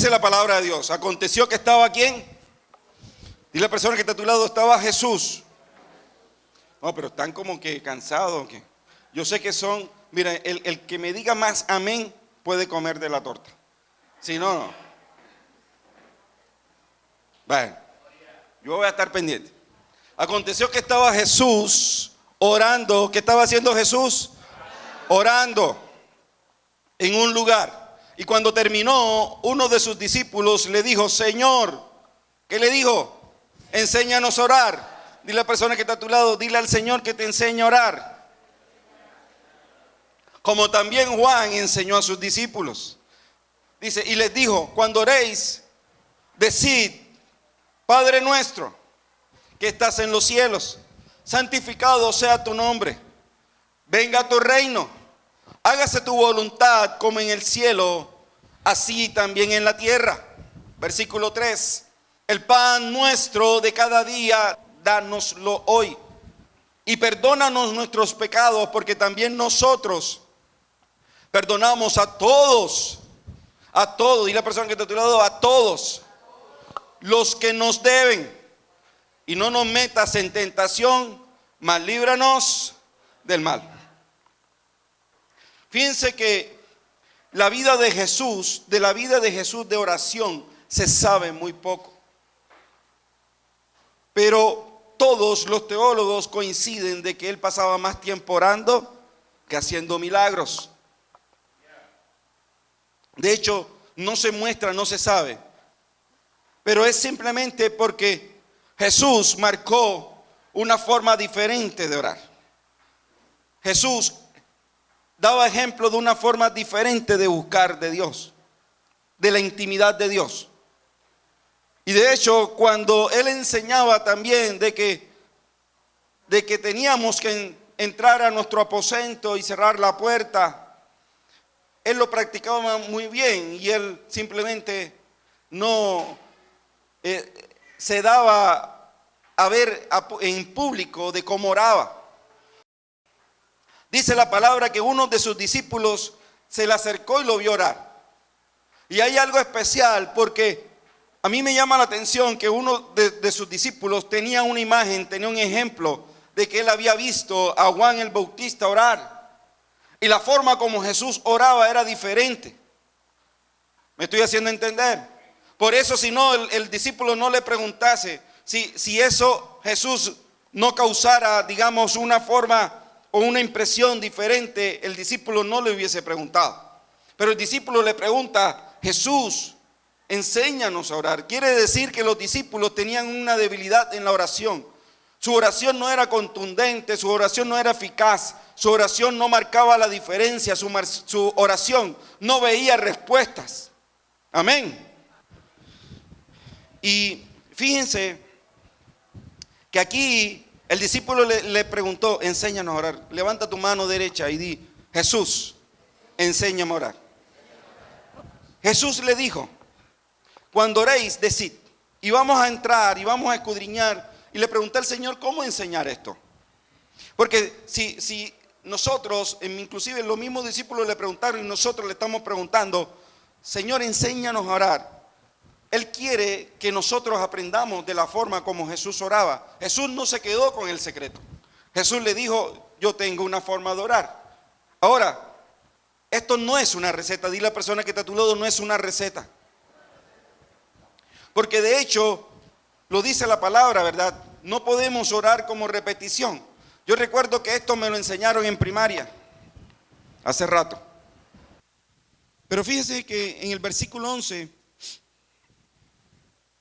Dice la palabra de Dios. Aconteció que estaba ¿quién? Dile a la persona que está a tu lado, estaba Jesús. No, pero están como que cansados. Yo sé que son, mira, el que me diga más amén puede comer de la torta. Si no, no. Bueno, yo voy a estar pendiente. Aconteció que estaba Jesús orando. ¿Qué estaba haciendo Jesús? Orando en un lugar. Y cuando terminó, uno de sus discípulos le dijo, Señor, ¿qué le dijo? Enséñanos a orar. Dile a la persona que está a tu lado, dile al Señor que te enseñe a orar. Como también Juan enseñó a sus discípulos. Dice, y les dijo, cuando oréis, decid, Padre nuestro, que estás en los cielos, santificado sea tu nombre. Venga tu reino. Hágase tu voluntad como en el cielo, así también en la tierra. Versículo 3. El pan nuestro de cada día, dánoslo hoy. Y perdónanos nuestros pecados, porque también nosotros perdonamos a todos, dile a la persona que está a tu lado, a todos los que nos deben. Y no nos metas en tentación, mas líbranos del mal. Fíjense que de la vida de Jesús de oración, se sabe muy poco. Pero todos los teólogos coinciden de que él pasaba más tiempo orando que haciendo milagros. De hecho, no se muestra, no se sabe. Pero es simplemente porque Jesús marcó una forma diferente de orar. Jesús daba ejemplo de una forma diferente de buscar de Dios, de la intimidad de Dios. Y de hecho, cuando él enseñaba también de que teníamos que entrar a nuestro aposento y cerrar la puerta, él lo practicaba muy bien y él simplemente no se daba a ver en público de cómo oraba. Dice la palabra que uno de sus discípulos se le acercó y lo vio orar. Y hay algo especial porque a mí me llama la atención que uno de sus discípulos tenía una imagen, tenía un ejemplo de que él había visto a Juan el Bautista orar. Y la forma como Jesús oraba era diferente. ¿Me estoy haciendo entender? Por eso si no, el discípulo no le preguntase, si eso Jesús no causara, digamos, una forma o una impresión diferente, el discípulo no le hubiese preguntado. Pero el discípulo le pregunta, Jesús, enséñanos a orar. Quiere decir que los discípulos tenían una debilidad en la oración. Su oración no era contundente, su oración no era eficaz, su oración no marcaba la diferencia, su oración no veía respuestas. Amén. Y fíjense que aquí el discípulo le preguntó, enséñanos a orar. Levanta tu mano derecha y di, Jesús, enséñame a orar. Jesús le dijo, cuando oréis, decid. Y vamos a entrar y vamos a escudriñar. Y le pregunté al Señor, ¿cómo enseñar esto? Porque si nosotros, inclusive los mismos discípulos le preguntaron y nosotros le estamos preguntando, Señor, enséñanos a orar. Él quiere que nosotros aprendamos de la forma como Jesús oraba. Jesús no se quedó con el secreto. Jesús le dijo, yo tengo una forma de orar. Ahora, esto no es una receta. Dile a la persona que está a tu lado, no es una receta. Porque de hecho, lo dice la palabra, ¿verdad? No podemos orar como repetición. Yo recuerdo que esto me lo enseñaron en primaria, hace rato. Pero fíjese que en el versículo 11,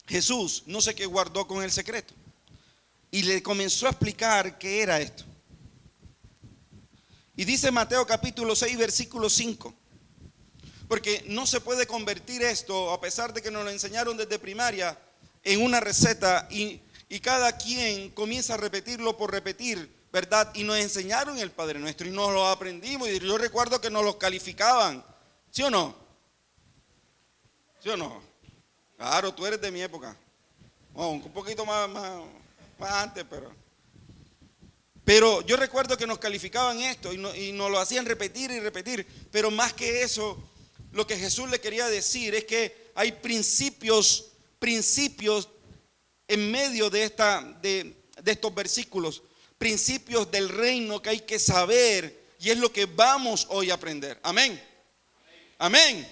Jesús no sé qué guardó con el secreto y le comenzó a explicar qué era esto. Y dice Mateo capítulo 6 versículo 5, porque no se puede convertir esto, a pesar de que nos lo enseñaron desde primaria, en una receta y cada quien comienza a repetirlo por repetir, ¿verdad? Y nos enseñaron el Padre Nuestro y nos lo aprendimos y yo recuerdo que nos los calificaban, ¿sí o no? ¿Sí o no? Claro, tú eres de mi época. Oh, un poquito más antes, pero yo recuerdo que nos calificaban esto y nos lo hacían repetir y repetir. Pero más que eso, lo que Jesús le quería decir es que hay principios en medio de estos versículos, principios del reino que hay que saber, y es lo que vamos hoy a aprender. Amén. Amén.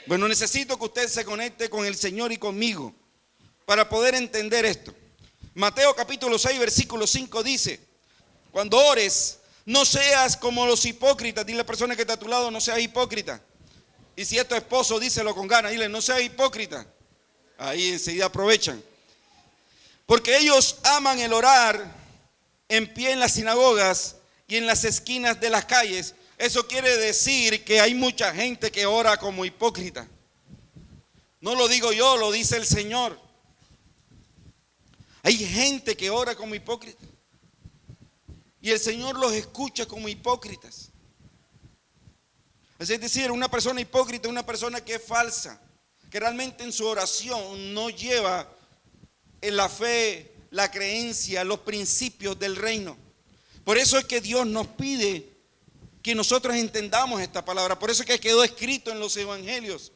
Bueno, necesito que usted se conecte con el Señor y conmigo para poder entender esto. Mateo capítulo 6, versículo 5 dice: cuando ores, no seas como los hipócritas. Dile a la persona que está a tu lado: no seas hipócrita. Y si es tu esposo, díselo con ganas. Dile: no seas hipócrita. Ahí enseguida aprovechan. Porque ellos aman el orar en pie en las sinagogas y en las esquinas de las calles. Eso quiere decir que hay mucha gente que ora como hipócrita. No lo digo yo, lo dice el Señor. Hay gente que ora como hipócrita. Y el Señor los escucha como hipócritas. Es decir, una persona hipócrita es una persona que es falsa, que realmente en su oración no lleva en la fe, la creencia, los principios del reino. Por eso es que Dios nos pide que nosotros entendamos esta palabra. Por eso es que quedó escrito en los evangelios,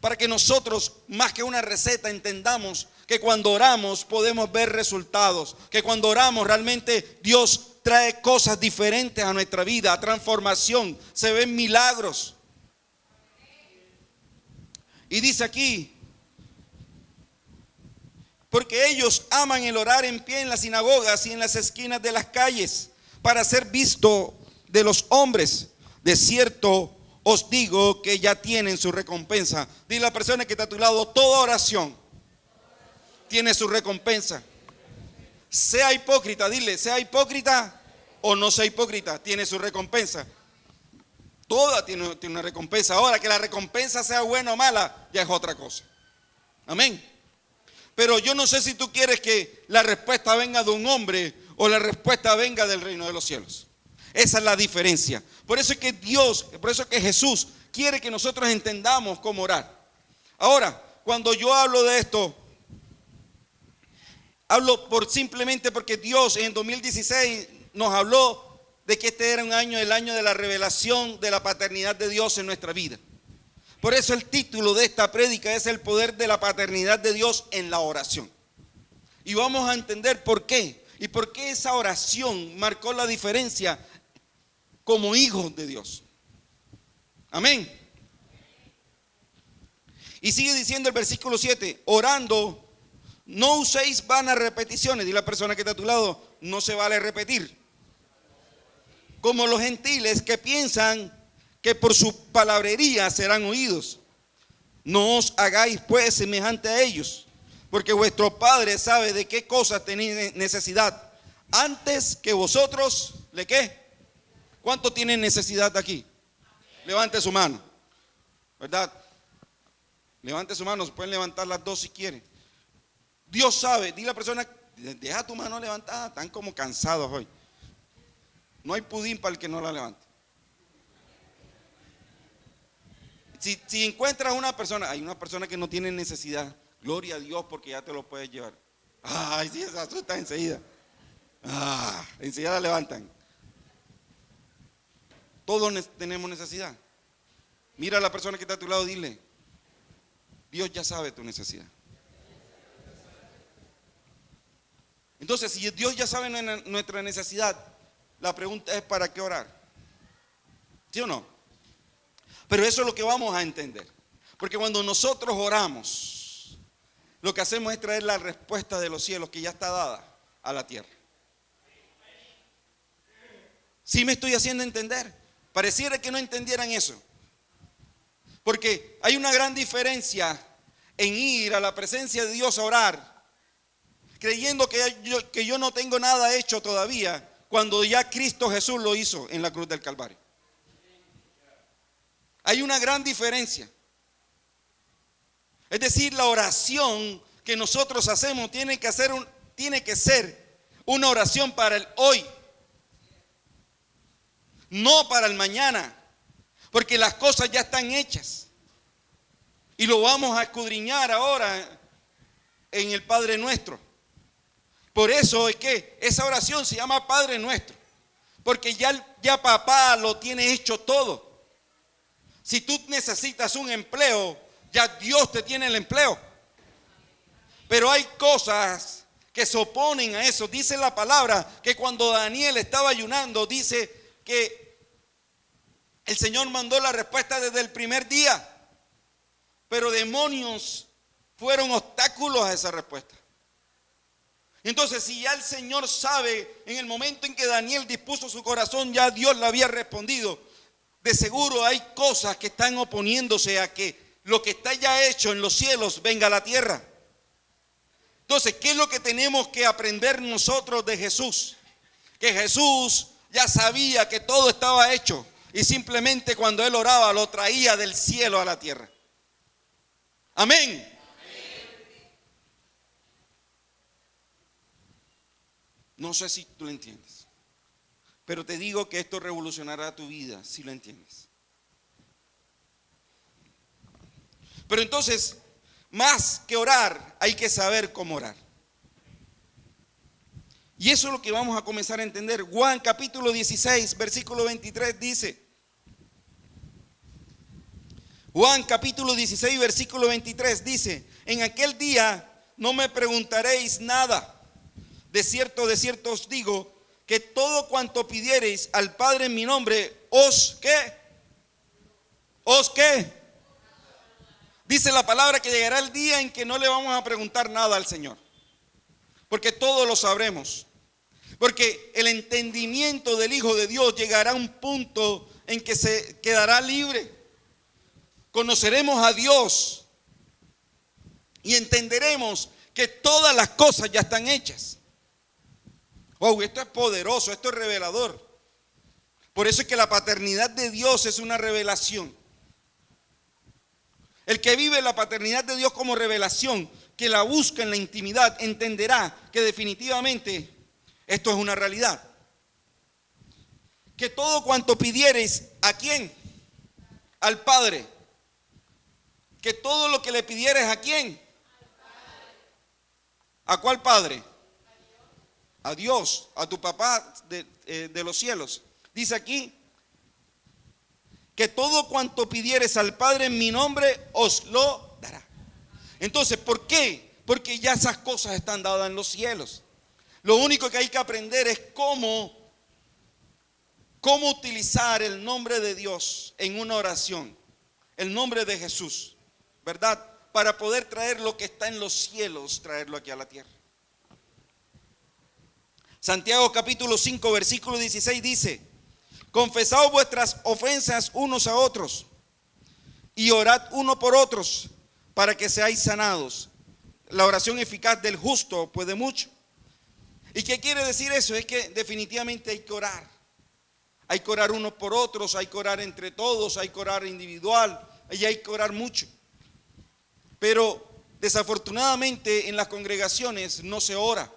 para que nosotros, más que una receta, entendamos que cuando oramos podemos ver resultados, que cuando oramos realmente Dios trae cosas diferentes a nuestra vida, transformación, se ven milagros. Y dice aquí: porque ellos aman el orar en pie en las sinagogas y en las esquinas de las calles, para ser visto de los hombres. De cierto os digo que ya tienen su recompensa. Dile a la persona que está a tu lado: toda oración tiene su recompensa. Sea hipócrita, dile: sea hipócrita o no sea hipócrita, tiene su recompensa. Toda tiene una recompensa. Ahora, que la recompensa sea buena o mala, ya es otra cosa. Amén. Pero yo no sé si tú quieres que la respuesta venga de un hombre o la respuesta venga del reino de los cielos. Esa es la diferencia. Por eso es que por eso es que Jesús quiere que nosotros entendamos cómo orar. Ahora, cuando yo hablo de esto, hablo simplemente porque Dios en 2016 nos habló de que este era el año de la revelación de la paternidad de Dios en nuestra vida. Por eso el título de esta prédica es: el poder de la paternidad de Dios en la oración. Y vamos a entender por qué. Y por qué esa oración marcó la diferencia como hijos de Dios. Amén. Y sigue diciendo el versículo 7: orando, no uséis vanas repeticiones. Dile a la persona que está a tu lado: no se vale repetir. Como los gentiles que piensan que por su palabrería serán oídos. No os hagáis pues semejante a ellos, porque vuestro Padre sabe de qué cosas tenéis necesidad, antes que vosotros, ¿le qué? ¿Cuánto tienen necesidad aquí? Levante su mano, ¿verdad? Levante su mano, se pueden levantar las dos si quieren. Dios sabe. Dile a la persona: deja tu mano levantada, están como cansados hoy. No hay pudín para el que no la levante. Si encuentras hay una persona que no tiene necesidad, gloria a Dios, porque ya te lo puedes llevar. Ay, sí, se asusta enseguida. Enseguida la levantan. Todos tenemos necesidad. Mira a la persona que está a tu lado, dile: Dios ya sabe tu necesidad. Entonces, si Dios ya sabe nuestra necesidad, la pregunta es: ¿para qué orar? ¿Sí o no? Pero eso es lo que vamos a entender. Porque cuando nosotros oramos, lo que hacemos es traer la respuesta de los cielos que ya está dada a la tierra. ¿Sí me estoy haciendo entender? Pareciera que no entendieran eso. Porque hay una gran diferencia en ir a la presencia de Dios a orar, creyendo que yo no tengo nada hecho todavía, cuando ya Cristo Jesús lo hizo en la cruz del Calvario. Hay una gran diferencia. Es decir, la oración que nosotros hacemos tiene que ser una oración para el hoy, no para el mañana, porque las cosas ya están hechas. Y lo vamos a escudriñar ahora en el Padre Nuestro. Por eso es que esa oración se llama Padre Nuestro, porque ya papá lo tiene hecho todo. Si tú necesitas un empleo, Ya Dios te tiene el empleo. Pero hay cosas que se oponen a eso. Dice la palabra que cuando Daniel estaba ayunando, dice que el Señor mandó la respuesta desde el primer día. Pero demonios fueron obstáculos a esa respuesta. Entonces, si ya el Señor sabe en el momento en que Daniel dispuso su corazón, ya Dios le había respondido, de seguro hay cosas que están oponiéndose a que lo que está ya hecho en los cielos venga a la tierra. Entonces, ¿qué es lo que tenemos que aprender nosotros de Jesús? Que Jesús ya sabía que todo estaba hecho y simplemente cuando Él oraba lo traía del cielo a la tierra. Amén. No sé si tú lo entiendes, pero te digo que esto revolucionará tu vida si lo entiendes. Pero entonces, más que orar, hay que saber cómo orar. Y eso es lo que vamos a comenzar a entender. Juan capítulo 16, versículo 23 dice. Juan capítulo 16, versículo 23 dice: en aquel día no me preguntaréis nada. De cierto os digo, que todo cuanto pidiereis al Padre en mi nombre, ¿qué? Dice la palabra que llegará el día en que no le vamos a preguntar nada al Señor. Porque todo lo sabremos. Porque el entendimiento del Hijo de Dios llegará a un punto en que se quedará libre. Conoceremos a Dios y entenderemos que todas las cosas ya están hechas. Wow, esto es poderoso, esto es revelador. Por eso es que la paternidad de Dios es una revelación. El que vive la paternidad de Dios como revelación, que la busca en la intimidad, entenderá que definitivamente esto es una realidad. Que todo cuanto pidiereis, ¿a quién? Al Padre. Que todo lo que le pidieres, ¿a quién? ¿A cuál Padre? A Dios, a tu papá de los cielos. Dice aquí que todo cuanto pidieres al Padre en mi nombre os lo dará. Entonces, ¿por qué? Porque ya esas cosas están dadas en los cielos. Lo único que hay que aprender es cómo utilizar el nombre de Dios en una oración, el nombre de Jesús, ¿verdad? Para poder traer lo que está en los cielos, traerlo aquí a la tierra. Santiago capítulo 5, versículo 16 dice: confesaos vuestras ofensas unos a otros y orad uno por otros para que seáis sanados. La oración eficaz del justo puede mucho. ¿Y qué quiere decir eso? Es que definitivamente hay que orar. Hay que orar unos por otros, hay que orar entre todos, hay que orar individual, y hay que orar mucho. Pero desafortunadamente en las congregaciones no se ora.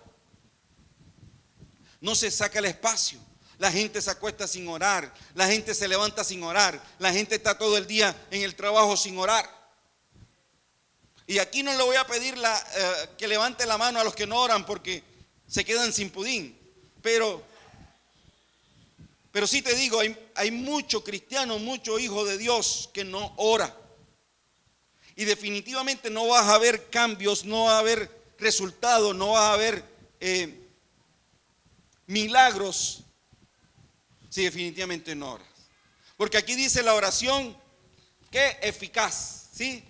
No se saca el espacio. La gente se acuesta sin orar. La gente se levanta sin orar. La gente está todo el día en el trabajo sin orar. Y aquí no le voy a pedir que levante la mano a los que no oran porque se quedan sin pudín. Pero sí te digo, hay mucho cristiano, mucho hijo de Dios que no ora. Y definitivamente no vas a ver cambios, no va a haber resultados, no vas a ver milagros si definitivamente no oras. Porque aquí dice la oración que eficaz, ¿sí?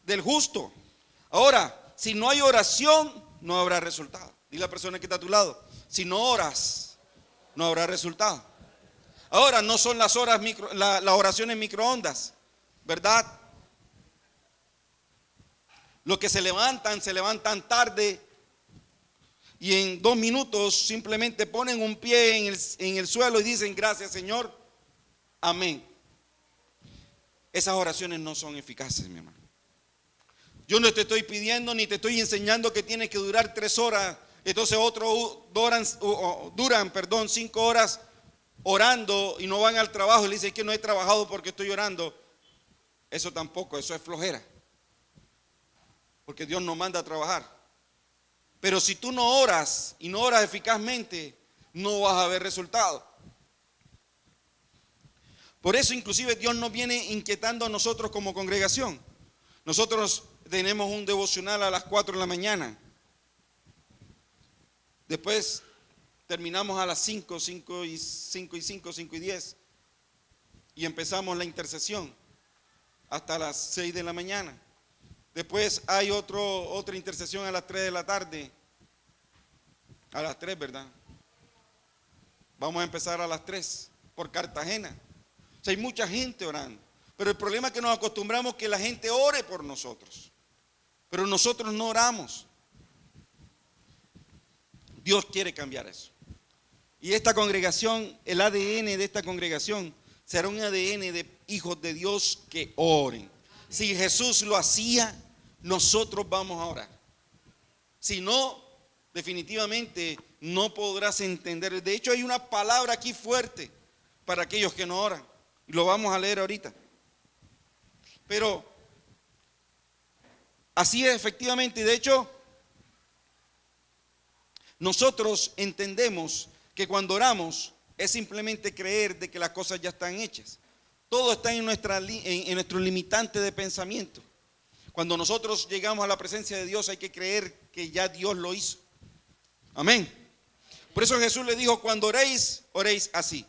Del justo. Ahora, si no hay oración, no habrá resultado. Dile a la persona que está a tu lado: si no oras, no habrá resultado. Ahora, no son las oraciones microondas, ¿verdad? Los que se levantan tarde y en 2 minutos simplemente ponen un pie en el suelo y dicen: gracias, Señor, amén. Esas oraciones no son eficaces, mi hermano. Yo no te estoy pidiendo ni te estoy enseñando que tienes que durar 3 horas. Entonces otros duran 5 horas orando y no van al trabajo y le dicen que no he trabajado porque estoy orando. Eso tampoco, eso es flojera. Porque Dios nos manda a trabajar. Pero si tú no oras y no oras eficazmente, no vas a ver resultados. Por eso inclusive Dios nos viene inquietando a nosotros como congregación. Nosotros tenemos un devocional a las 4 de la mañana. Después terminamos a las 5 y 10. Y empezamos la intercesión hasta las 6 de la mañana. Después hay otra intercesión a las 3 de la tarde. A las 3, ¿verdad? Vamos a empezar a las 3 por Cartagena. O sea, hay mucha gente orando. Pero el problema es que nos acostumbramos que la gente ore por nosotros. Pero nosotros no oramos. Dios quiere cambiar eso. Y esta congregación, el ADN de esta congregación, será un ADN de hijos de Dios que oren. Si Jesús lo hacía, nosotros vamos a orar. Si no, definitivamente no podrás entender. De hecho, hay una palabra aquí fuerte para aquellos que no oran. Y lo vamos a leer ahorita. Pero así es efectivamente. De hecho, nosotros entendemos que cuando oramos es simplemente creer de que las cosas ya están hechas. Todo está en nuestro limitante de pensamiento. Cuando nosotros llegamos a la presencia de Dios hay que creer que ya Dios lo hizo. Amén. Por eso Jesús le dijo, cuando oréis, oréis así.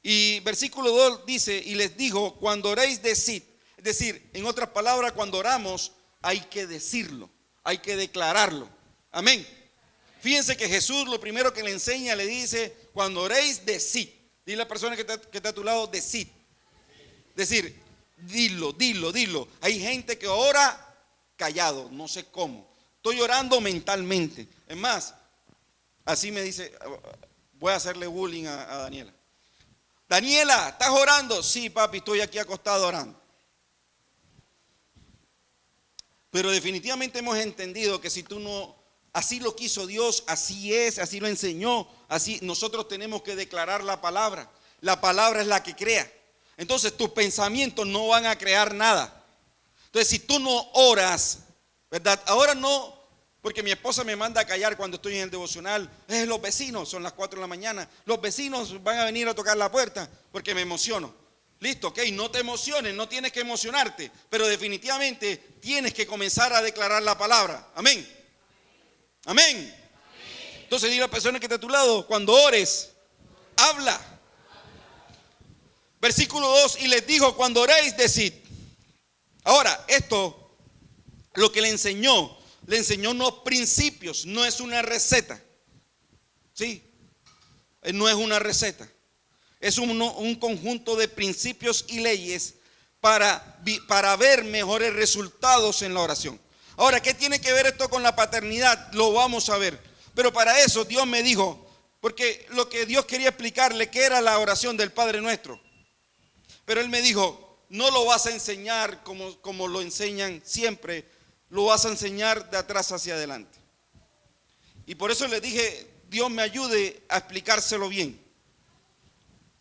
Y versículo 2 dice, y les dijo, cuando oréis, decid. Es decir, en otras palabras, cuando oramos hay que decirlo, hay que declararlo. Amén. Fíjense que Jesús lo primero que le enseña, le dice, cuando oréis, decid. Dile a la persona que está a tu lado, decid. Decir, dilo. Hay gente que ora callado, no sé cómo. Estoy orando mentalmente. Es más, así me dice, voy a hacerle bullying a Daniela. Daniela, ¿estás orando? Sí, papi, estoy aquí acostado orando. Pero definitivamente hemos entendido que si tú no, así lo quiso Dios, así es, así lo enseñó, así nosotros tenemos que declarar la palabra. La palabra es la que crea. Entonces tus pensamientos no van a crear nada. Entonces si tú no oras, ¿verdad? Ahora no, porque mi esposa me manda a callar cuando estoy en el devocional. Los vecinos, son las 4 de la mañana. Los vecinos van a venir a tocar la puerta porque me emociono. Listo, ok, no te emociones, no tienes que emocionarte, pero definitivamente tienes que comenzar a declarar la palabra. Amén. Amén. Entonces dile a la persona que está a tu lado, cuando ores, habla. Versículo 2, y les dijo, cuando oréis, decid. Ahora, esto, lo que le enseñó unos principios, no es una receta. ¿Sí? No es una receta. Es un conjunto de principios y leyes para ver mejores resultados en la oración. Ahora, ¿qué tiene que ver esto con la paternidad? Lo vamos a ver. Pero para eso Dios me dijo, porque lo que Dios quería explicarle, que era la oración del Padre Nuestro. Pero Él me dijo, no lo vas a enseñar como lo enseñan siempre, lo vas a enseñar de atrás hacia adelante. Y por eso le dije, Dios me ayude a explicárselo bien.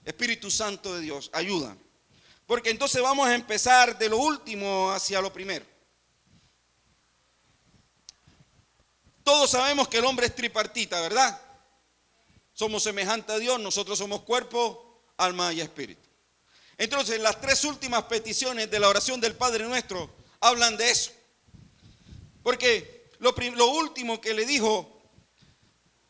Espíritu Santo de Dios, ayuda. Porque entonces vamos a empezar de lo último hacia lo primero. Todos sabemos que el hombre es tripartita, ¿verdad? Somos semejantes a Dios, nosotros somos cuerpo, alma y espíritu. Entonces las 3 últimas peticiones de la oración del Padre Nuestro hablan de eso. Porque lo último que le dijo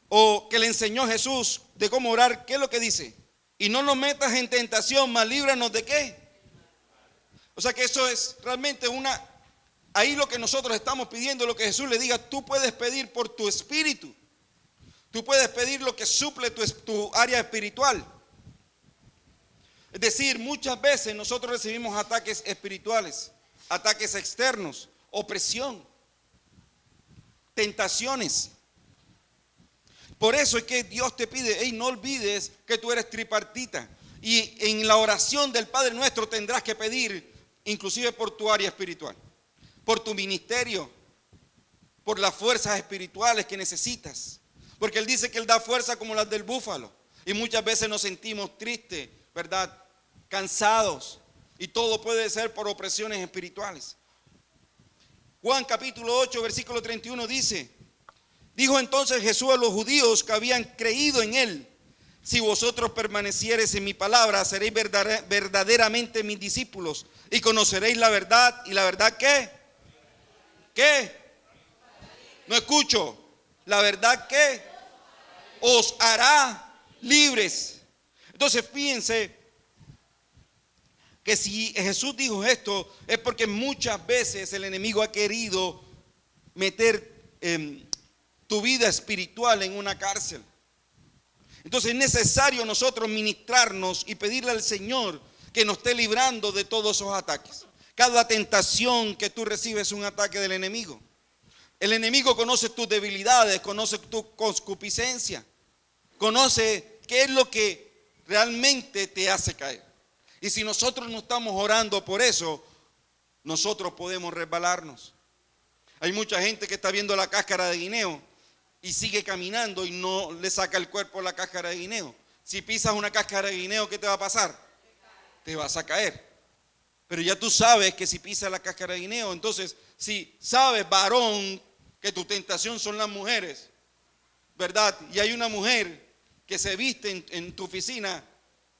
o que le enseñó Jesús de cómo orar, ¿qué es lo que dice? Y no nos metas en tentación, mas líbranos de ¿qué? O sea que eso es realmente ahí lo que nosotros estamos pidiendo, lo que Jesús le diga, tú puedes pedir por tu espíritu. Tú puedes pedir lo que suple tu área espiritual. Es decir, muchas veces nosotros recibimos ataques espirituales, ataques externos, opresión, tentaciones. Por eso es que Dios te pide, no olvides que tú eres tripartita. Y en la oración del Padre Nuestro tendrás que pedir, inclusive por tu área espiritual, por tu ministerio, por las fuerzas espirituales que necesitas. Porque Él dice que Él da fuerza como las del búfalo. Y muchas veces nos sentimos tristes, ¿verdad? Cansados. Y todo puede ser por opresiones espirituales. Juan capítulo 8, versículo 31 dice, dijo entonces Jesús a los judíos que habían creído en Él, Si vosotros permaneciereis en mi palabra, seréis verdaderamente mis discípulos y conoceréis la verdad. ¿Y la verdad qué? ¿Qué? No escucho. La verdad qué? Os hará libres. Entonces fíjense que si Jesús dijo esto es porque muchas veces el enemigo ha querido meter tu vida espiritual en una cárcel. Entonces es necesario nosotros ministrarnos y pedirle al Señor que nos esté librando de todos esos ataques. Cada tentación que tú recibes es un ataque del enemigo. El enemigo conoce tus debilidades, conoce tu concupiscencia, conoce qué es lo que realmente te hace caer. Y si nosotros no estamos orando por eso, nosotros podemos resbalarnos. Hay mucha gente que está viendo la cáscara de guineo y sigue caminando y no le saca el cuerpo la cáscara de guineo. Si pisas una cáscara de guineo, ¿qué te va a pasar? Te vas a caer. Pero ya tú sabes que si pisas la cáscara de guineo, entonces si sabes, varón, que tu tentación son las mujeres, ¿verdad? Y hay una mujer que se viste en tu oficina,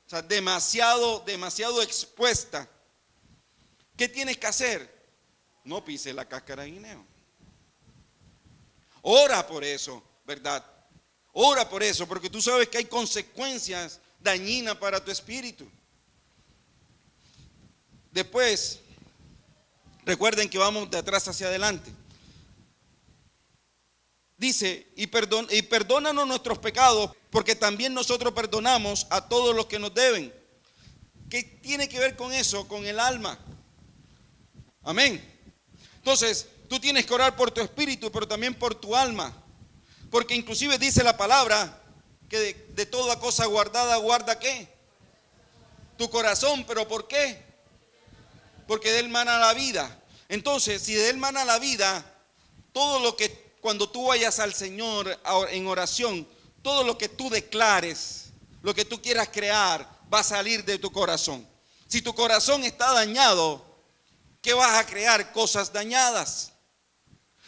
o sea, demasiado expuesta. ¿Qué tienes que hacer? No pises la cáscara de guineo. Ora por eso, ¿verdad? Ora por eso, porque tú sabes que hay consecuencias dañinas para tu espíritu. Después, recuerden que vamos de atrás hacia adelante. Dice, y perdónanos nuestros pecados, porque también nosotros perdonamos a todos los que nos deben. ¿Qué tiene que ver con eso? Con el alma. Amén. Entonces, tú tienes que orar por tu espíritu, pero también por tu alma. Porque inclusive dice la palabra que de toda cosa guardada, guarda ¿qué? Tu corazón. ¿Pero por qué? Porque de él mana la vida. Entonces, si de él mana la vida, todo lo que, cuando tú vayas al Señor en oración, todo lo que tú declares, lo que tú quieras crear, va a salir de tu corazón. Si tu corazón está dañado, ¿qué vas a crear? Cosas dañadas.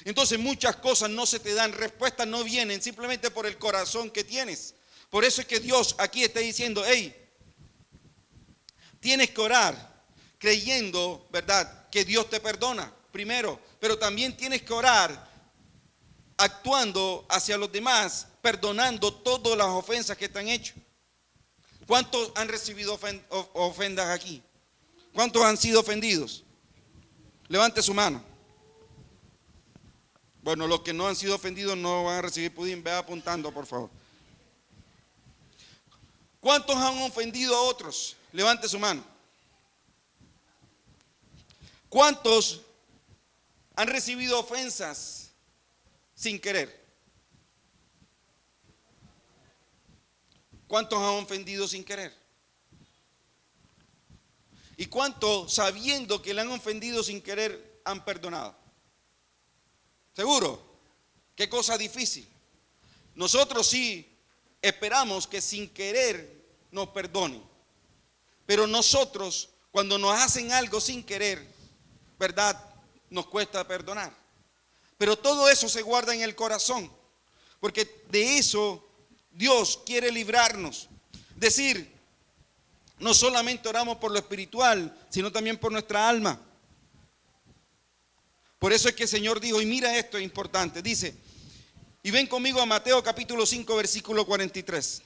Entonces muchas cosas no se te dan, respuestas no vienen simplemente por el corazón que tienes. Por eso es que Dios aquí está diciendo, hey, tienes que orar creyendo, ¿verdad?, que Dios te perdona primero, pero también tienes que orar actuando hacia los demás, perdonando todas las ofensas que te han hecho. ¿Cuántos han recibido ofendas aquí? ¿Cuántos han sido ofendidos? Levante su mano. Bueno, los que no han sido ofendidos no van a recibir pudín. Ve apuntando, por favor. ¿Cuántos han ofendido a otros? Levante su mano. ¿Cuántos han recibido ofensas sin querer? ¿Cuántos han ofendido sin querer? ¿Y cuántos, sabiendo que le han ofendido sin querer, han perdonado? ¿Seguro? Qué cosa difícil. Nosotros sí esperamos que sin querer nos perdonen. Pero nosotros, cuando nos hacen algo sin querer, ¿verdad?, nos cuesta perdonar. Pero todo eso se guarda en el corazón, porque de eso Dios quiere librarnos. Es decir, no solamente oramos por lo espiritual, sino también por nuestra alma. Por eso es que el Señor dijo, y mira esto es importante, dice, y ven conmigo a Mateo capítulo 5, versículo 43.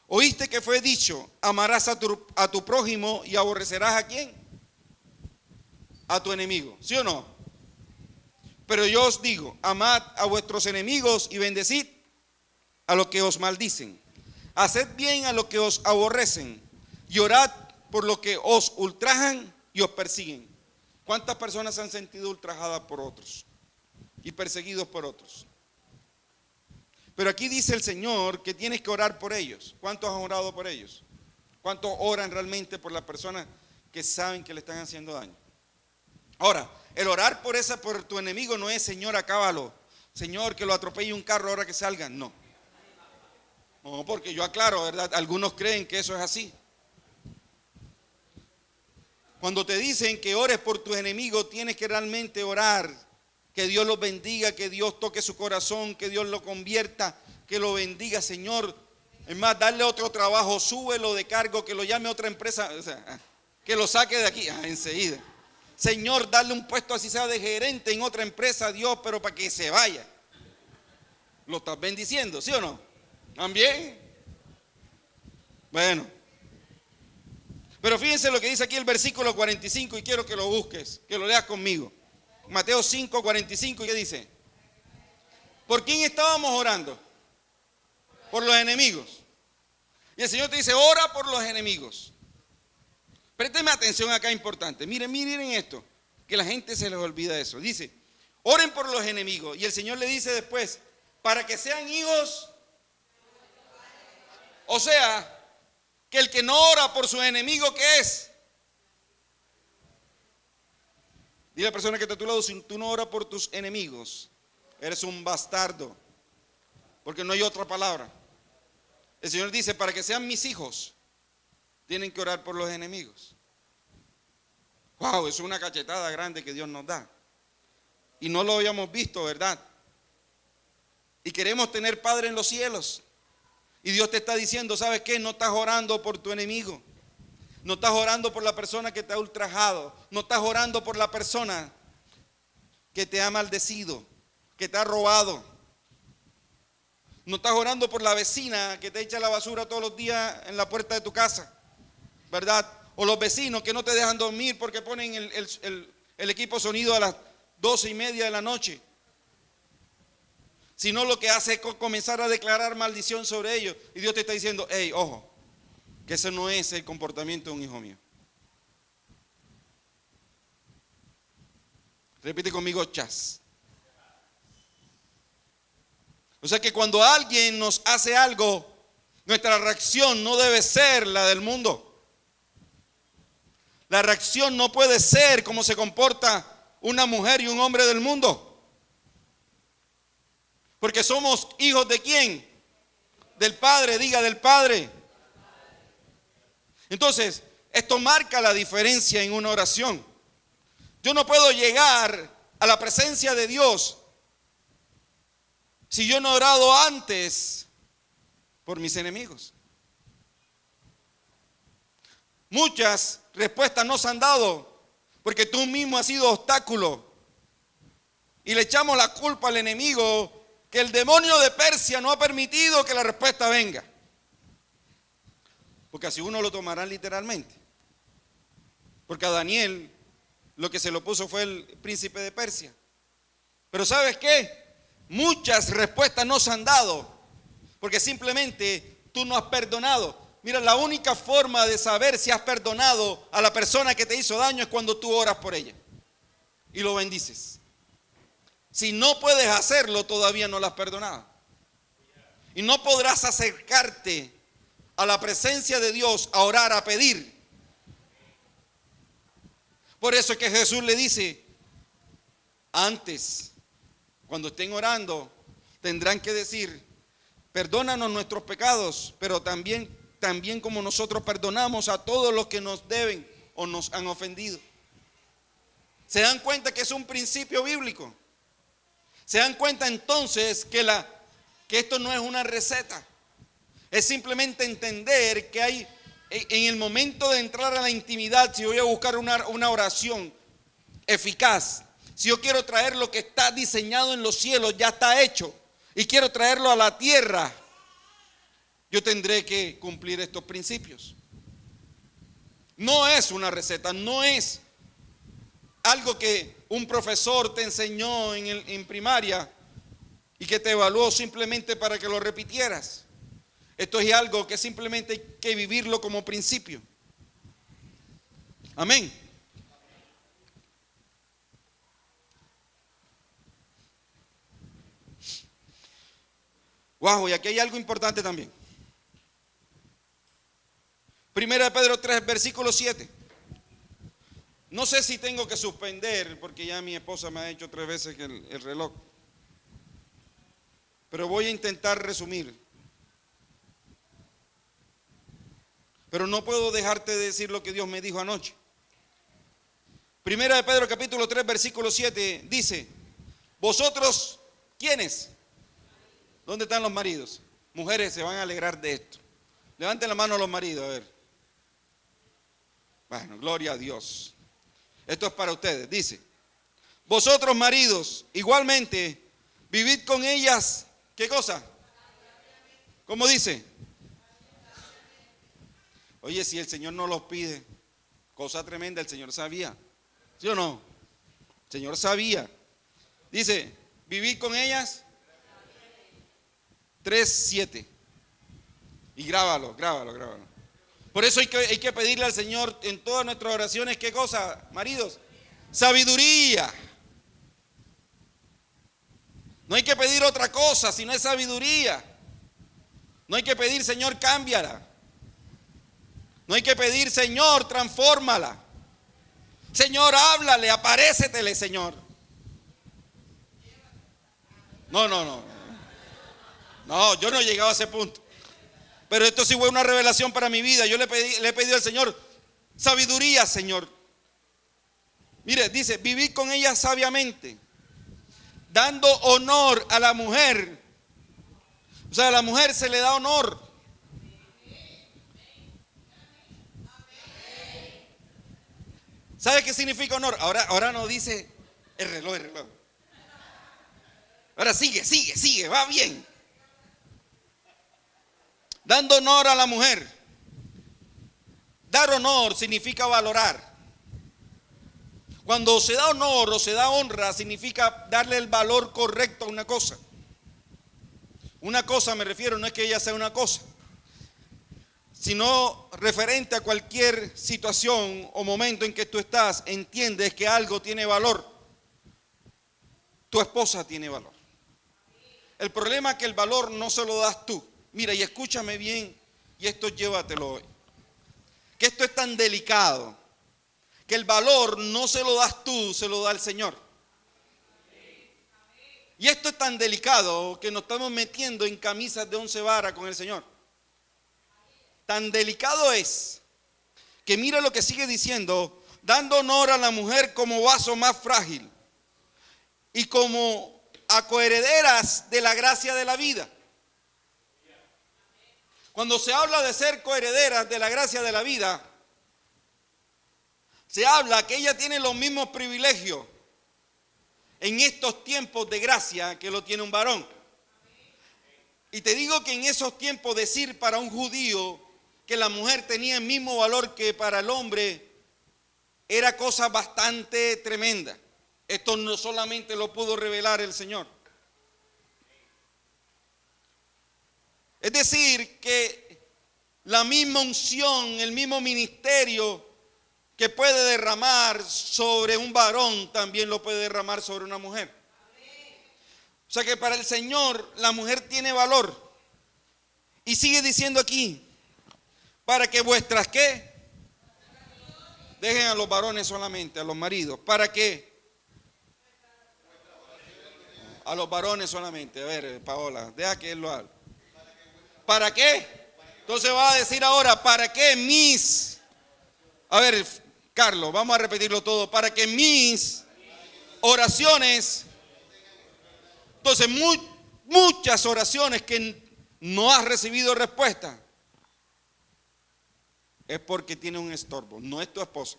Oíste que fue dicho, amarás a tu prójimo y aborrecerás ¿a quién? A tu enemigo, ¿sí o no? Pero yo os digo, amad a vuestros enemigos y bendecid a los que os maldicen. Haced bien a los que os aborrecen y orad por los que os ultrajan y os persiguen. ¿Cuántas personas se han sentido ultrajadas por otros y perseguidos por otros? Pero aquí dice el Señor que tienes que orar por ellos. ¿Cuántos han orado por ellos? ¿Cuántos oran realmente por las personas que saben que le están haciendo daño? Ahora, el orar por tu enemigo no es, Señor, acábalo. Señor, que lo atropelle un carro ahora que salgan. No. No, porque yo aclaro, ¿verdad? Algunos creen que eso es así. Cuando te dicen que ores por tus enemigos, tienes que realmente orar, que Dios los bendiga, que Dios toque su corazón, que Dios lo convierta, que lo bendiga, Señor. Es más, darle otro trabajo, súbelo de cargo, que lo llame a otra empresa, o sea, que lo saque de aquí, enseguida. Señor, darle un puesto así sea de gerente en otra empresa, Dios, pero para que se vaya. Lo estás bendiciendo, ¿sí o no? ¿También? Bueno. Pero fíjense lo que dice aquí el versículo 45 y quiero que lo busques, que lo leas conmigo. Mateo 5, 45, ¿qué dice? ¿Por quién estábamos orando? Por los enemigos. Y el Señor te dice, ora por los enemigos. Présteme atención acá, importante. Miren esto, que la gente se les olvida eso. Dice, oren por los enemigos. Y el Señor le dice después, para que sean hijos. O sea, que el que no ora por sus enemigos, ¿qué es? Dile a la persona que está a tu lado, si tú no oras por tus enemigos, eres un bastardo. Porque no hay otra palabra. El Señor dice, para que sean mis hijos, tienen que orar por los enemigos. Wow, es una cachetada grande que Dios nos da. Y no lo habíamos visto, ¿verdad? Y queremos tener Padre en los cielos. Y Dios te está diciendo, ¿sabes qué? No estás orando por tu enemigo. No estás orando por la persona que te ha ultrajado. No estás orando por la persona que te ha maldecido, que te ha robado. No estás orando por la vecina que te echa la basura todos los días en la puerta de tu casa, ¿verdad? O los vecinos que no te dejan dormir porque ponen el equipo sonido a las 12:30 de la noche. Sino lo que hace es comenzar a declarar maldición sobre ellos. Y Dios te está diciendo, hey, ojo, que ese no es el comportamiento de un hijo mío. Repite conmigo, chas. O sea que cuando alguien nos hace algo, nuestra reacción no debe ser la del mundo. La reacción no puede ser como se comporta una mujer y un hombre del mundo. Porque somos hijos de ¿quién? Del Padre, diga del Padre. Entonces, esto marca la diferencia en una oración. Yo no puedo llegar a la presencia de Dios si yo no he orado antes por mis enemigos. Muchas respuestas no se han dado porque tú mismo has sido obstáculo y le echamos la culpa al enemigo que el demonio de Persia no ha permitido que la respuesta venga. Porque así uno lo tomará literalmente. Porque a Daniel lo que se lo puso fue el príncipe de Persia. Pero ¿sabes qué? Muchas respuestas no se han dado porque simplemente tú no has perdonado. Mira, la única forma de saber si has perdonado a la persona que te hizo daño es cuando tú oras por ella y lo bendices. Si no puedes hacerlo, todavía no la has perdonado. Y no podrás acercarte a la presencia de Dios a orar, a pedir. Por eso es que Jesús le dice, antes, cuando estén orando, tendrán que decir, perdónanos nuestros pecados, pero también como nosotros perdonamos a todos los que nos deben o nos han ofendido. ¿Se dan cuenta que es un principio bíblico? ¿Se dan cuenta entonces que esto no es una receta? Es simplemente entender que hay, en el momento de entrar a la intimidad, si voy a buscar una oración eficaz, si yo quiero traer lo que está diseñado en los cielos, ya está hecho, y quiero traerlo a la tierra, yo tendré que cumplir estos principios. No es una receta, no es algo que un profesor te enseñó en primaria y que te evaluó simplemente para que lo repitieras. Esto es algo que simplemente hay que vivirlo como principio. Amén. Wow, y aquí hay algo importante también. Primera de Pedro 3, versículo 7. No sé si tengo que suspender, porque ya mi esposa me ha hecho 3 veces el reloj. Pero voy a intentar resumir. Pero no puedo dejarte de decir lo que Dios me dijo anoche. Primera de Pedro capítulo 3, versículo 7 dice, vosotros, ¿quiénes? ¿Dónde están los maridos? Mujeres se van a alegrar de esto. Levanten la mano a los maridos, a ver. Bueno, gloria a Dios. Esto es para ustedes. Dice, vosotros maridos, igualmente, vivid con ellas, ¿qué cosa? ¿Cómo dice? Oye, si el Señor no los pide, cosa tremenda, el Señor sabía. ¿Sí o no? El Señor sabía. Dice, vivid con ellas 3:7. Y grábalo. Por eso hay que pedirle al Señor en todas nuestras oraciones, ¿qué cosa, maridos? Sabiduría. No hay que pedir otra cosa, sino es sabiduría. No hay que pedir, Señor, cámbiala. No hay que pedir, Señor, transfórmala. Señor, háblale, aparécetele, Señor. No, yo no he llegado a ese punto. Pero esto sí fue una revelación para mi vida. Yo le he pedido al Señor sabiduría, Señor. Mire, dice, vivid con ella sabiamente, dando honor a la mujer. O sea, a la mujer se le da honor. ¿Sabe qué significa honor? Ahora no dice el reloj. Ahora sigue, va bien. Dando honor a la mujer. Dar honor significa valorar. Cuando se da honor o se da honra, significa darle el valor correcto a una cosa. Una cosa me refiero, no es que ella sea una cosa, sino referente a cualquier situación o momento en que tú estás, entiendes que algo tiene valor. Tu esposa tiene valor. El problema es que el valor no se lo das tú. Mira, y escúchame bien, y esto llévatelo hoy. Que esto es tan delicado, que el valor no se lo das tú, se lo da el Señor. Y esto es tan delicado que nos estamos metiendo en camisas de 11 varas con el Señor. Tan delicado es que mira lo que sigue diciendo, dando honor a la mujer como vaso más frágil y como a coherederas de la gracia de la vida. Cuando se habla de ser coherederas de la gracia de la vida, se habla que ella tiene los mismos privilegios en estos tiempos de gracia que lo tiene un varón. Y te digo que en esos tiempos decir para un judío que la mujer tenía el mismo valor que para el hombre era cosa bastante tremenda. Esto no solamente lo pudo revelar el Señor. Es decir, que la misma unción, el mismo ministerio que puede derramar sobre un varón, también lo puede derramar sobre una mujer. O sea que para el Señor la mujer tiene valor. Y sigue diciendo aquí, para que vuestras ¿qué? Dejen a los varones solamente, a los maridos. ¿Para qué? A los varones solamente. A ver, Paola, deja que él lo haga. ¿Para qué? Entonces va a decir ahora, ¿para qué mis? A ver, Carlos, vamos a repetirlo todo. Para que mis oraciones. Entonces, muchas oraciones que no has recibido respuesta es porque tiene un estorbo, no es tu esposa.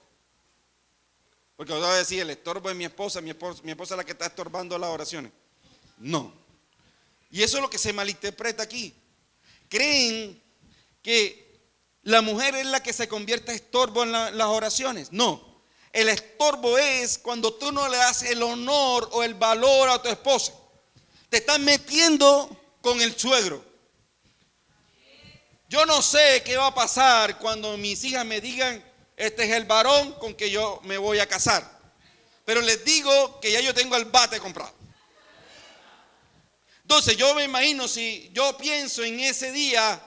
Porque os voy a decir, el estorbo es mi esposa es la que está estorbando las oraciones. No. Y eso es lo que se malinterpreta aquí. Creen que la mujer es la que se convierte en estorbo en las oraciones. No, el estorbo es cuando tú no le das el honor o el valor a tu esposa. Te estás metiendo con el suegro. Yo no sé qué va a pasar cuando mis hijas me digan, este es el varón con que yo me voy a casar. Pero les digo que ya yo tengo el bate comprado. Entonces yo me imagino, si yo pienso en ese día,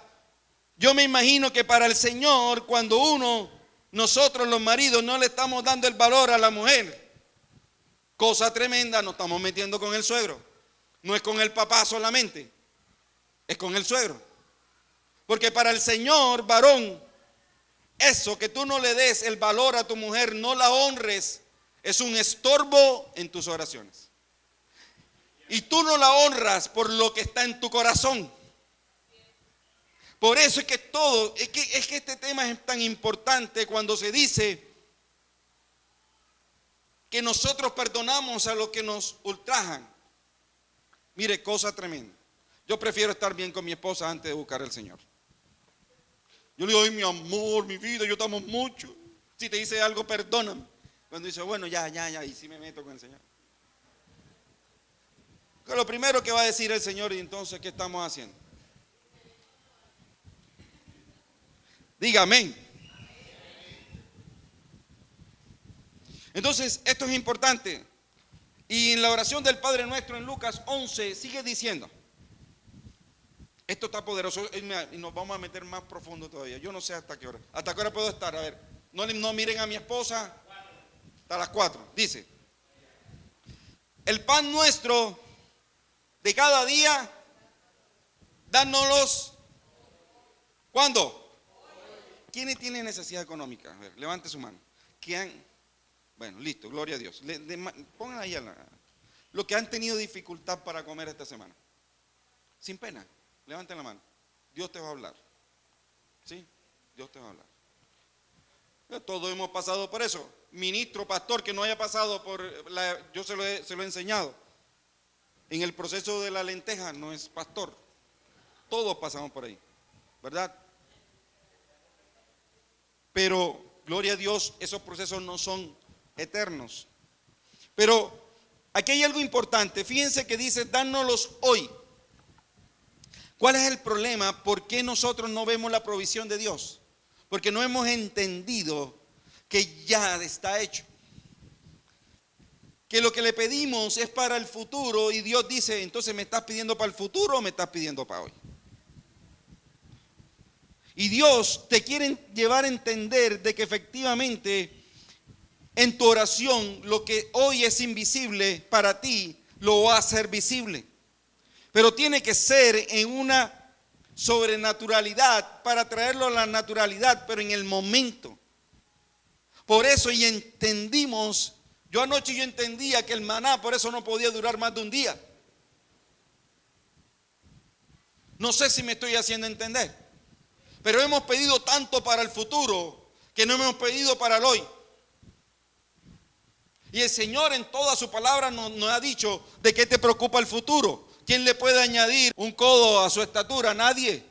yo me imagino que para el Señor, cuando nosotros los maridos no le estamos dando el valor a la mujer, cosa tremenda, nos estamos metiendo con el suegro. No es con el papá solamente, es con el suegro. Porque para el Señor, varón, eso que tú no le des el valor a tu mujer, no la honres, es un estorbo en tus oraciones. Y tú no la honras por lo que está en tu corazón. Por eso es que es que este tema es tan importante cuando se dice que nosotros perdonamos a los que nos ultrajan. Mire, cosa tremenda. Yo prefiero estar bien con mi esposa antes de buscar al Señor. Yo le digo, ay, mi amor, mi vida, yo te amo mucho. Si te dice algo, perdóname. Cuando dice, bueno, ya, y sí me meto con el Señor. Que lo primero que va a decir el Señor, y entonces, ¿qué estamos haciendo? Diga amén. Entonces, esto es importante. Y en la oración del Padre Nuestro en Lucas 11 sigue diciendo, esto está poderoso y nos vamos a meter más profundo todavía. Yo no sé hasta qué hora. ¿Hasta qué hora puedo estar? A ver, no miren a mi esposa. Hasta las 4. Dice, el pan nuestro de cada día, dánoslos. ¿Cuándo? ¿Quiénes tienen necesidad económica? A ver, levante su mano. Bueno, listo, gloria a Dios. Pongan ahí los que han tenido dificultad para comer esta semana. Sin pena, levanten la mano. Dios te va a hablar. ¿Sí? Dios te va a hablar. Todos hemos pasado por eso. Ministro, pastor, que no haya pasado yo se lo he enseñado. En el proceso de la lenteja no es pastor. Todos pasamos por ahí, ¿verdad? Pero, gloria a Dios, esos procesos no son eternos. Pero aquí hay algo importante. Fíjense que dice, dánoslos hoy. ¿Cuál es el problema? ¿Por qué nosotros no vemos la provisión de Dios? Porque no hemos entendido que ya está hecho. Que lo que le pedimos es para el futuro y Dios dice, entonces ¿me estás pidiendo para el futuro o me estás pidiendo para hoy? Y Dios te quiere llevar a entender de que efectivamente en tu oración lo que hoy es invisible para ti lo va a hacer visible. Pero tiene que ser en una sobrenaturalidad para traerlo a la naturalidad, pero en el momento. Por eso y entendimos, yo entendía que el maná por eso no podía durar más de un día. No sé si me estoy haciendo entender. Pero hemos pedido tanto para el futuro que no hemos pedido para el hoy. Y el Señor en toda su palabra nos ha dicho de qué te preocupa el futuro. ¿Quién le puede añadir un codo a su estatura? Nadie.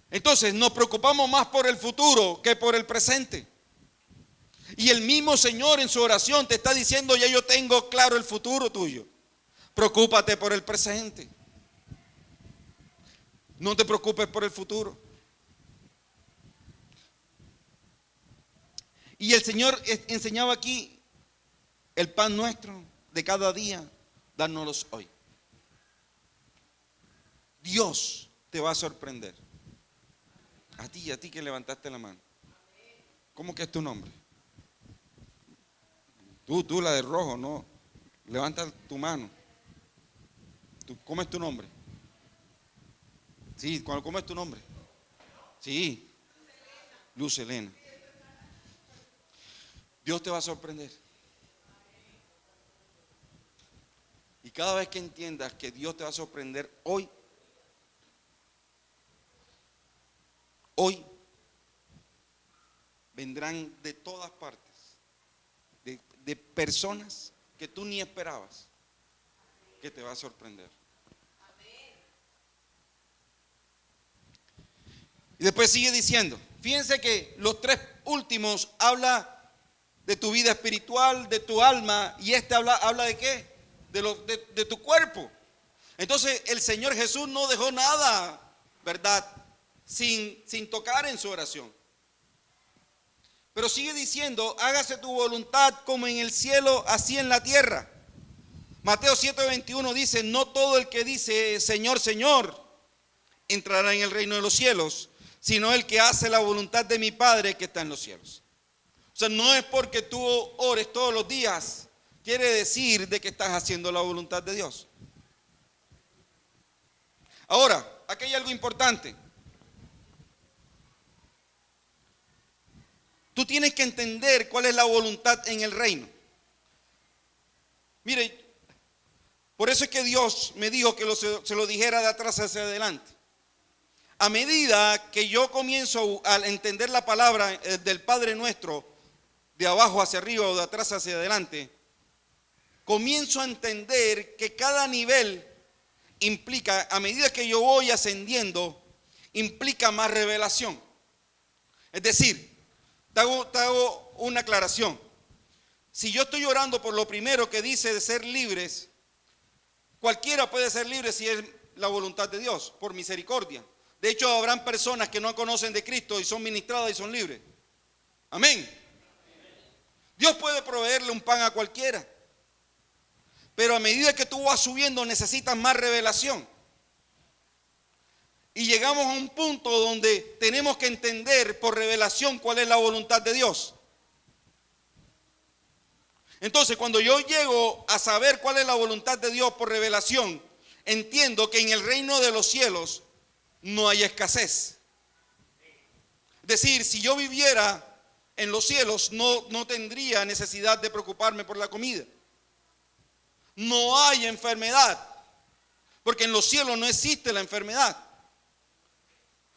Entonces nos preocupamos más por el futuro que por el presente. Y el mismo Señor en su oración te está diciendo, ya yo tengo claro el futuro tuyo. Preocúpate por el presente. No te preocupes por el futuro. Y el Señor enseñaba aquí, el pan nuestro de cada día, dárnoslos hoy. Dios te va a sorprender. A ti que levantaste la mano. ¿Cómo que es tu nombre? Tú la de rojo, no. Levanta tu mano. ¿Cómo es tu nombre? Sí, ¿cómo es tu nombre? Sí, Luz Elena. Dios te va a sorprender. Y cada vez que entiendas que Dios te va a sorprender hoy, vendrán de todas partes, de personas que tú ni esperabas, que te va a sorprender. Y después sigue diciendo, fíjense que los 3 últimos habla de tu vida espiritual, de tu alma, y habla de qué? De tu cuerpo. Entonces el Señor Jesús no dejó nada, ¿verdad? Sin tocar en su oración. Pero sigue diciendo, hágase tu voluntad como en el cielo, así en la tierra. Mateo 7:21 dice, no todo el que dice Señor, Señor, entrará en el reino de los cielos, sino el que hace la voluntad de mi Padre que está en los cielos. O sea, no es porque tú ores todos los días, quiere decir de que estás haciendo la voluntad de Dios. Ahora, aquí hay algo importante. Tú tienes que entender cuál es la voluntad en el reino. Mire, por eso es que Dios me dijo que se lo dijera de atrás hacia adelante. A medida que yo comienzo a entender la palabra del Padre Nuestro, de abajo hacia arriba o de atrás hacia adelante, comienzo a entender que cada nivel implica, a medida que yo voy ascendiendo, implica más revelación. Es decir, te hago una aclaración. Si yo estoy orando por lo primero que dice de ser libres, cualquiera puede ser libre si es la voluntad de Dios, por misericordia. De hecho, habrán personas que no conocen de Cristo y son ministradas y son libres. Amén. Dios puede proveerle un pan a cualquiera. Pero a medida que tú vas subiendo necesitas más revelación. Y llegamos a un punto donde tenemos que entender por revelación cuál es la voluntad de Dios. Entonces, cuando yo llego a saber cuál es la voluntad de Dios por revelación, entiendo que en el reino de los cielos no hay escasez. Es decir, si yo viviera en los cielos, no tendría necesidad de preocuparme por la comida. No hay enfermedad, porque en los cielos no existe la enfermedad.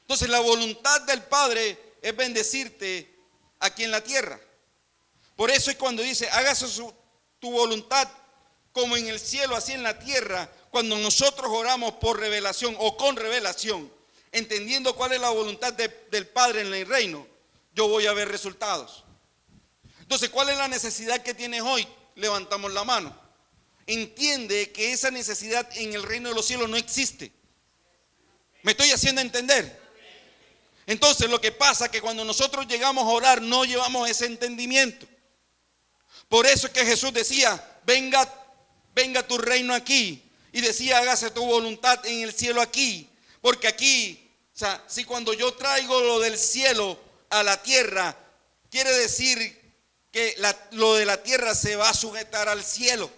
Entonces, la voluntad del Padre es bendecirte aquí en la tierra. Por eso es cuando dice, hágase tu voluntad como en el cielo, así en la tierra. Cuando nosotros oramos por revelación o con revelación, entendiendo cuál es la voluntad del Padre en el reino, yo voy a ver resultados. Entonces, ¿cuál es la necesidad que tienes hoy? Levantamos la mano. Entiende que esa necesidad en el reino de los cielos no existe. ¿Me estoy haciendo entender? Entonces, lo que pasa es que cuando nosotros llegamos a orar, no llevamos ese entendimiento. Por eso es que Jesús decía, venga tu reino aquí. Y decía, hágase tu voluntad en el cielo aquí. Porque aquí, o sea, si cuando yo traigo lo del cielo a la tierra, quiere decir que lo de la tierra se va a sujetar al cielo.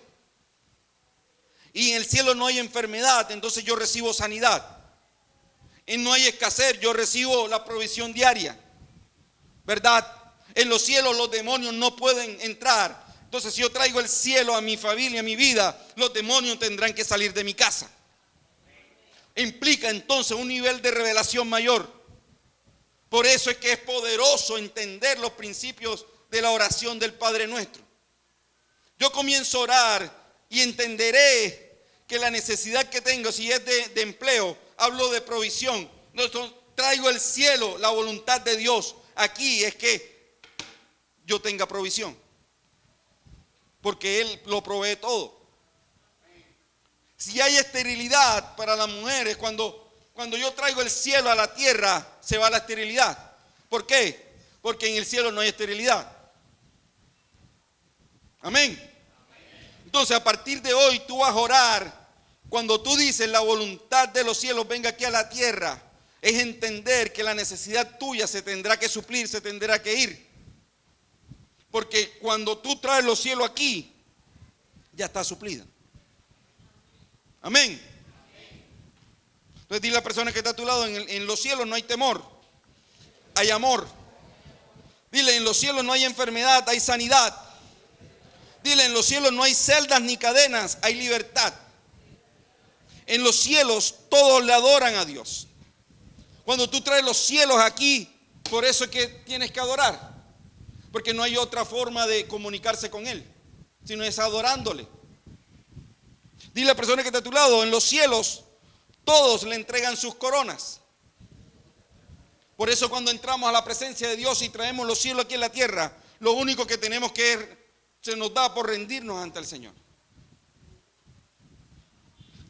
Y en el cielo no hay enfermedad, entonces yo recibo sanidad. Y no hay escasez, yo recibo la provisión diaria. ¿Verdad? En los cielos los demonios no pueden entrar. Entonces, si yo traigo el cielo a mi familia, a mi vida, los demonios tendrán que salir de mi casa. Implica entonces un nivel de revelación mayor. Por eso es que es poderoso entender los principios de la oración del Padre Nuestro. Yo comienzo a orar y entenderé que la necesidad que tengo, si es de empleo, hablo de provisión. Entonces, traigo el cielo, la voluntad de Dios. Aquí es que yo tenga provisión. Porque Él lo provee todo. Si hay esterilidad para las mujeres, cuando yo traigo el cielo a la tierra, se va la esterilidad. ¿Por qué? Porque en el cielo no hay esterilidad. Amén. Entonces, a partir de hoy tú vas a orar. Cuando tú dices la voluntad de los cielos venga aquí a la tierra, es entender que la necesidad tuya se tendrá que suplir, se tendrá que ir. Porque cuando tú traes los cielos aquí, ya está suplida. Amén. Entonces dile a la persona que está a tu lado, en los cielos no hay temor, hay amor. Dile, en los cielos no hay enfermedad, hay sanidad. Dile, en los cielos no hay celdas ni cadenas, hay libertad. En los cielos todos le adoran a Dios. Cuando tú traes los cielos aquí, por eso es que tienes que adorar. Porque no hay otra forma de comunicarse con Él, sino es adorándole. Dile a la persona que está a tu lado, en los cielos todos le entregan sus coronas. Por eso cuando entramos a la presencia de Dios y traemos los cielos aquí en la tierra, lo único que tenemos que se nos da por rendirnos ante el Señor.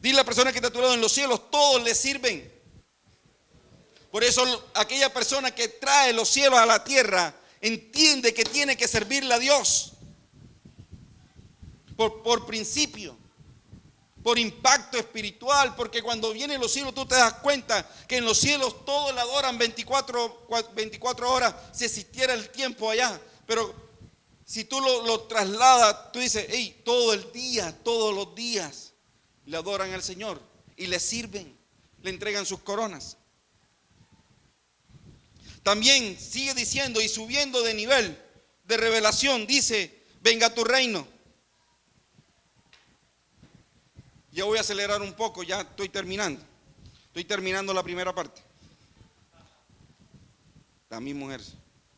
Dile a la persona que está a tu lado, en los cielos todos le sirven. Por eso aquella persona que trae los cielos a la tierra entiende que tiene que servirle a Dios. Por principio, por impacto espiritual, porque cuando vienen los cielos tú te das cuenta que en los cielos todos le adoran 24 horas si existiera el tiempo allá. Pero si tú lo trasladas, tú dices, hey, todo el día, todos los días le adoran al Señor y le sirven, le entregan sus coronas. También sigue diciendo y subiendo de nivel de revelación, dice, venga tu reino. Ya voy a acelerar un poco, ya estoy terminando. Estoy terminando la primera parte. La mi mujer,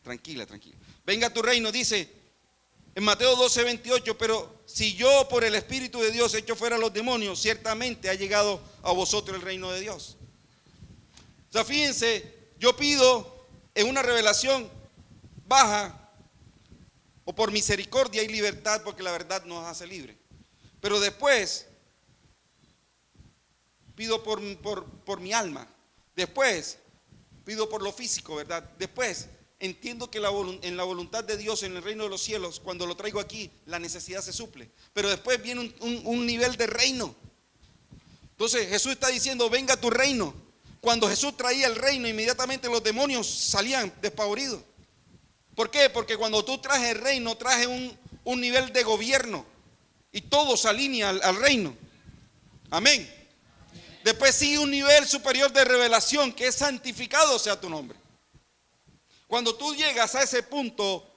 tranquila, tranquila. Venga a tu reino, dice en Mateo 12:28, pero si yo por el Espíritu de Dios echo fuera a los demonios, ciertamente ha llegado a vosotros el reino de Dios. O sea, fíjense, yo pido en una revelación baja, o por misericordia y libertad, porque la verdad nos hace libre. Pero después pido por mi alma. Después pido por lo físico, ¿verdad? Después entiendo que en la voluntad de Dios, en el reino de los cielos, cuando lo traigo aquí, la necesidad se suple. Pero después viene un nivel de reino. Entonces Jesús está diciendo, venga a tu reino. Cuando Jesús traía el reino, inmediatamente los demonios salían despavoridos. ¿Por qué? Porque cuando tú traes el reino, traes un nivel de gobierno y todo se alinea al reino. Amén. Después sigue un nivel superior de revelación, que es santificado sea tu nombre. Cuando tú llegas a ese punto,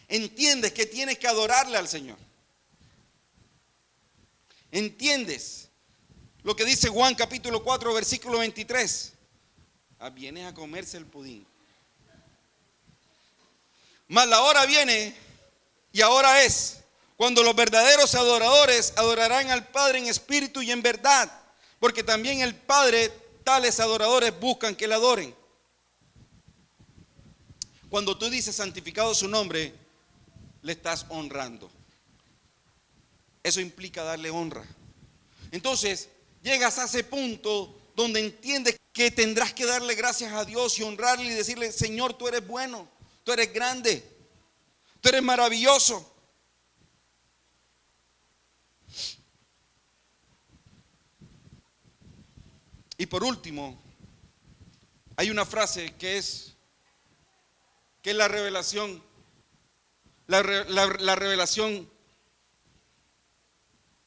entiendes que tienes que adorarle al Señor. Entiendes lo que dice Juan capítulo 4, versículo 23. Vienes a comerse el pudín. Mas la hora viene, y ahora es, cuando los verdaderos adoradores adorarán al Padre en espíritu y en verdad, porque también el Padre tales adoradores buscan que le adoren. Cuando tú dices santificado su nombre, le estás honrando. Eso implica darle honra. Entonces, llegas a ese punto donde entiendes que tendrás que darle gracias a Dios y honrarle y decirle, Señor, tú eres bueno, tú eres grande, tú eres maravilloso. Y por último, hay una frase que es la revelación, la revelación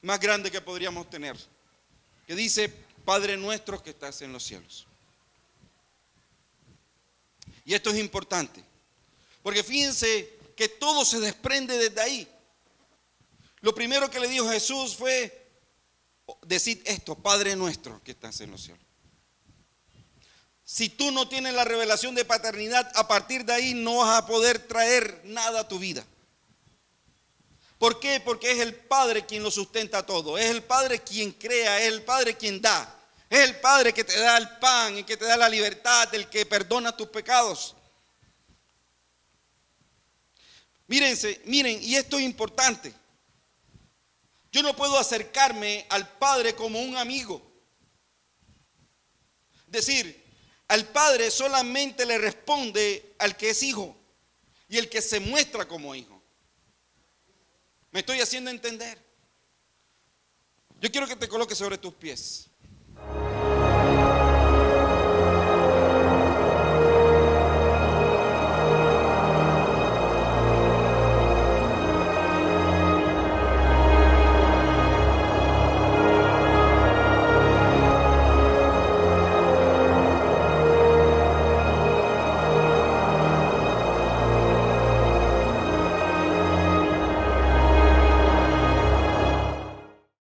más grande que podríamos tener, que dice, Padre nuestro que estás en los cielos. Y esto es importante, porque fíjense que todo se desprende desde ahí. Lo primero que le dijo Jesús fue, decid esto, Padre nuestro que estás en los cielos. Si tú no tienes la revelación de paternidad, a partir de ahí no vas a poder traer nada a tu vida. ¿Por qué? Porque es el Padre quien lo sustenta todo. Es el Padre quien crea, es el Padre quien da. Es el Padre que te da el pan, el que te da la libertad, el que perdona tus pecados. Miren, y esto es importante. Yo no puedo acercarme al Padre como un amigo. Es decir, al Padre solamente le responde al que es hijo y el que se muestra como hijo. ¿Me estoy haciendo entender? Yo quiero que te coloques sobre tus pies.